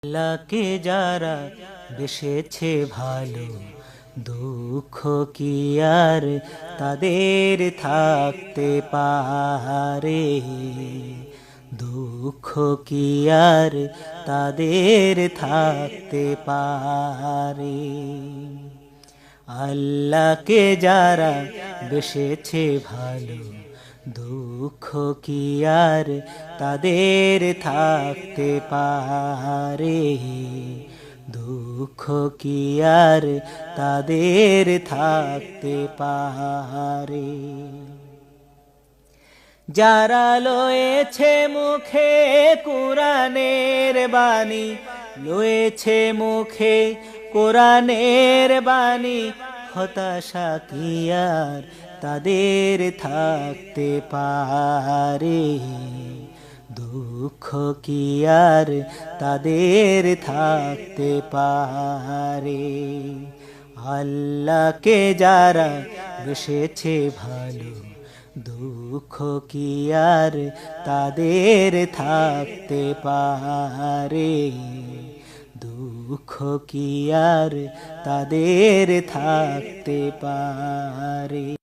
আল্লাহকে যারা বেসেছে ভালো, দুঃখ কি আর তাদের থাকতে পারে? দুঃখ কি আর তাদের থাকতে পারে? আল্লাহকে যারা বেসেছে ভালো, দুঃখ কি আর তাদের থাকতে পারে? দুঃখ কি আর তাদের থাকতে পারে? যারা লয়েছে মুখে কোরআনের বাণী, লয়েছে মুখে কোরআনের বাণী, হতাশা কি আর তাদের থাকতে পারে? দুঃখ কি আর তাদের থাকতে পারে? আল্লাহকে যারা বেসেছে ভালো, দুঃখ কি আর তাদের থাকতে পারে? দুঃখ কি আর তাদের থাকতে পারে?